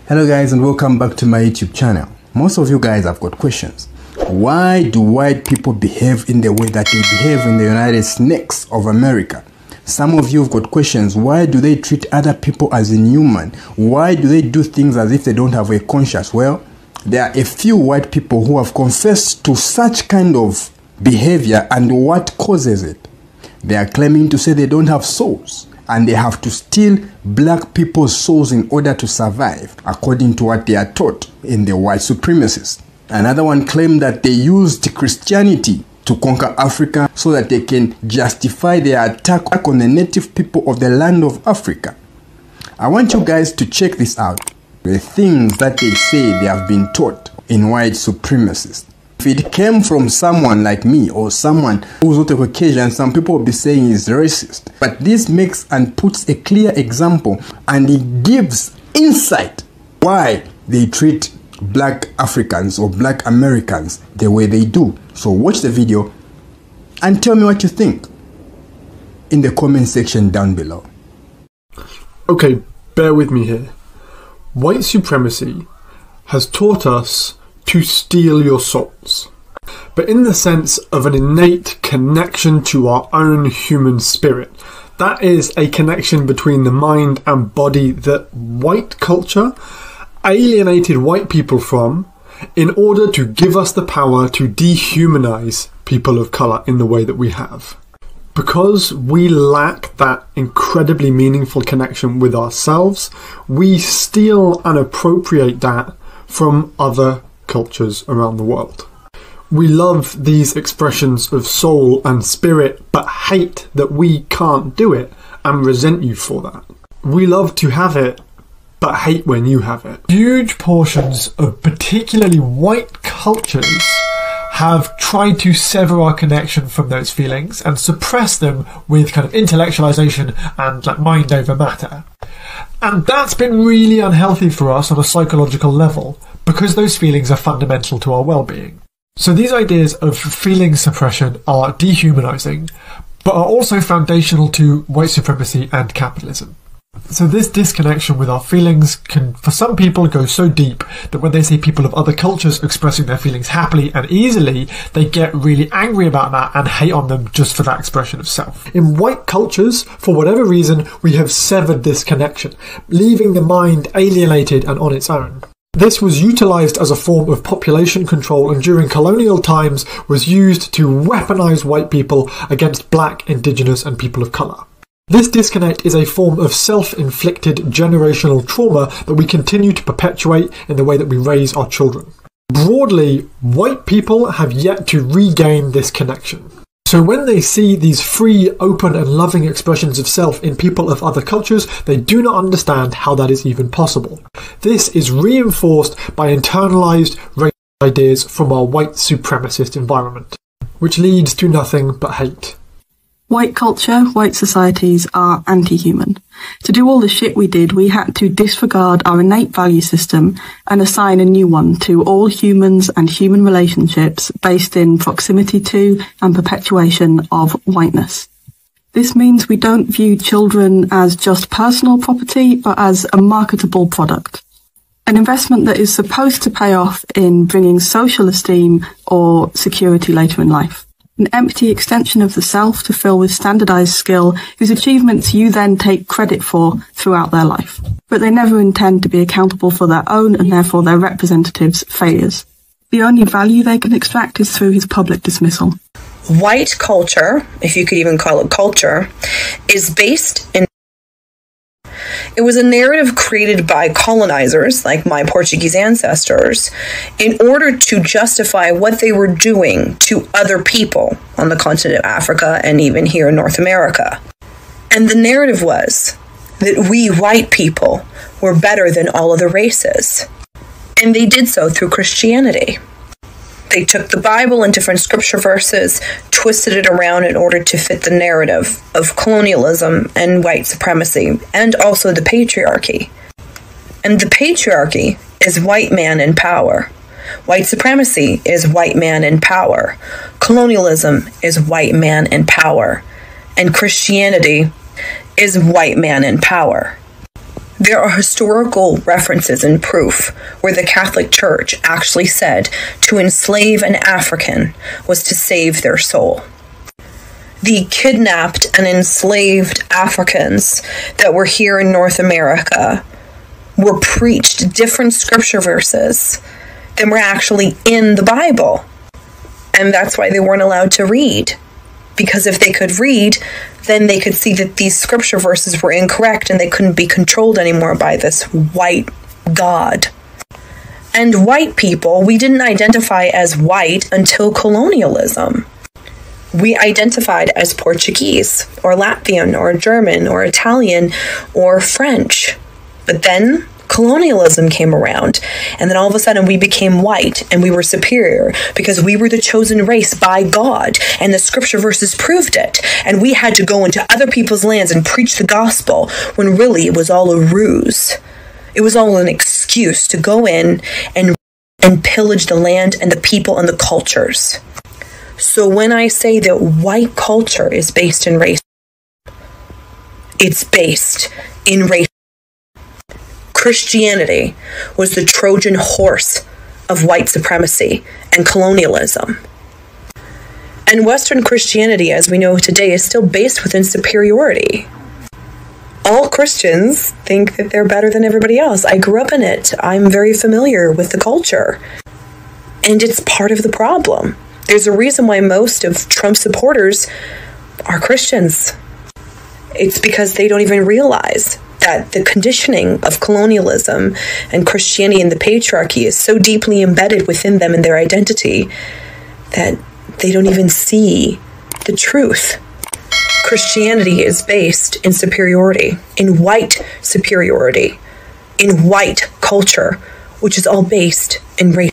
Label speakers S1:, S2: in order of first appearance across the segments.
S1: Hello guys, and welcome back to my YouTube channel. Most of you guys have got questions. Why do white people behave in the way that they behave in the United Snakes of America? Some of you have got questions. Why do they treat other people as inhuman? Why do they do things as if they don't have a conscience? Well, there are a few white people who have confessed to such kind of behavior and what causes it. They are claiming to say they don't have souls, and they have to steal black people's souls in order to survive, according to what they are taught in the white supremacists. Another one claimed that they used Christianity to conquer Africa so that they can justify their attack on the native people of the land of Africa. I want you guys to check this out. The things that they say they have been taught in white supremacists. If it came from someone like me or someone who's not a Caucasian, some people will be saying is racist. But this makes and puts a clear example, and it gives insight why they treat black Africans or black Americans the way they do. So watch the video and tell me what you think in the comment section down below.
S2: Okay, bear with me here. White supremacy has taught us to steal your souls, but in the sense of an innate connection to our own human spirit. That is a connection between the mind and body that white culture alienated white people from in order to give us the power to dehumanize people of colour in the way that we have. Because we lack that incredibly meaningful connection with ourselves, we steal and appropriate that from other cultures around the world. We love these expressions of soul and spirit, but hate that we can't do it and resent you for that. We love to have it, but hate when you have it. Huge portions of particularly white cultures have tried to sever our connection from those feelings and suppress them with kind of intellectualization and like mind over matter. And that's been really unhealthy for us on a psychological level, because those feelings are fundamental to our well-being. So these ideas of feeling suppression are dehumanizing, but are also foundational to white supremacy and capitalism. So this disconnection with our feelings can, for some people, go so deep that when they see people of other cultures expressing their feelings happily and easily, they get really angry about that and hate on them just for that expression of self. In white cultures, for whatever reason, we have severed this connection, leaving the mind alienated and on its own. This was utilised as a form of population control, and during colonial times was used to weaponize white people against black, indigenous and people of colour. This disconnect is a form of self-inflicted generational trauma that we continue to perpetuate in the way that we raise our children. Broadly, white people have yet to regain this connection. So when they see these free, open and loving expressions of self in people of other cultures, they do not understand how that is even possible. This is reinforced by internalized racial ideas from our white supremacist environment, which leads to nothing but hate.
S3: White culture, white societies are anti-human. To do all the shit we did, we had to disregard our innate value system and assign a new one to all humans and human relationships based in proximity to and perpetuation of whiteness. This means we don't view children as just personal property, but as a marketable product. An investment that is supposed to pay off in bringing social esteem or security later in life. An empty extension of the self to fill with standardized skill whose achievements you then take credit for throughout their life. But they never intend to be accountable for their own and therefore their representatives' failures. The only value they can extract is through his public dismissal.
S4: White culture, if you could even call it culture, is based in... It was a narrative created by colonizers, like my Portuguese ancestors, in order to justify what they were doing to other people on the continent of Africa and even here in North America. And the narrative was that we white people were better than all other races. And they did so through Christianity. They took the Bible and different scripture verses, twisted it around in order to fit the narrative of colonialism and white supremacy, and also the patriarchy. And the patriarchy is white man in power. White supremacy is white man in power. Colonialism is white man in power. And Christianity is white man in power. There are historical references and proof where the Catholic Church actually said to enslave an African was to save their soul. The kidnapped and enslaved Africans that were here in North America were preached different scripture verses than were actually in the Bible. And that's why they weren't allowed to read. Because if they could read, then they could see that these scripture verses were incorrect and they couldn't be controlled anymore by this white God. And white people, we didn't identify as white until colonialism. We identified as Portuguese, or Latvian, or German, or Italian, or French. But then colonialism came around, and then all of a sudden we became white, and we were superior, because we were the chosen race by God, and the scripture verses proved it, and we had to go into other people's lands and preach the gospel, when really it was all a ruse. It was all an excuse to go in and pillage the land and the people and the cultures. So when I say that white culture is based in race, it's based in race. Christianity was the Trojan horse of white supremacy and colonialism. And Western Christianity, as we know today, is still based within superiority. All Christians think that they're better than everybody else. I grew up in it. I'm very familiar with the culture. And it's part of the problem. There's a reason why most of Trump's supporters are Christians. It's because they don't even realize that the conditioning of colonialism and Christianity and the patriarchy is so deeply embedded within them and their identity that they don't even see the truth. Christianity is based in superiority, in white superiority, in white culture, which is all based in race.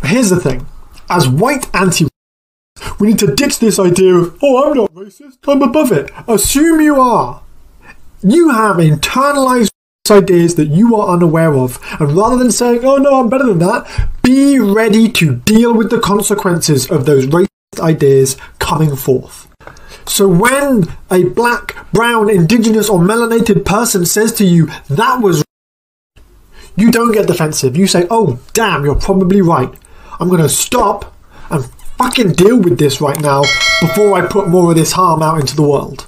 S2: Here's the thing. As white anti-racists, we need to ditch this idea of, oh, I'm not racist, I'm above it. Assume you are. You have internalized ideas that you are unaware of, and rather than saying, oh no, I'm better than that, be ready to deal with the consequences of those racist ideas coming forth. So when a black, brown, indigenous or melanated person says to you, that was racist, you don't get defensive. You say, oh damn, you're probably right. I'm going to stop and fucking deal with this right now before I put more of this harm out into the world.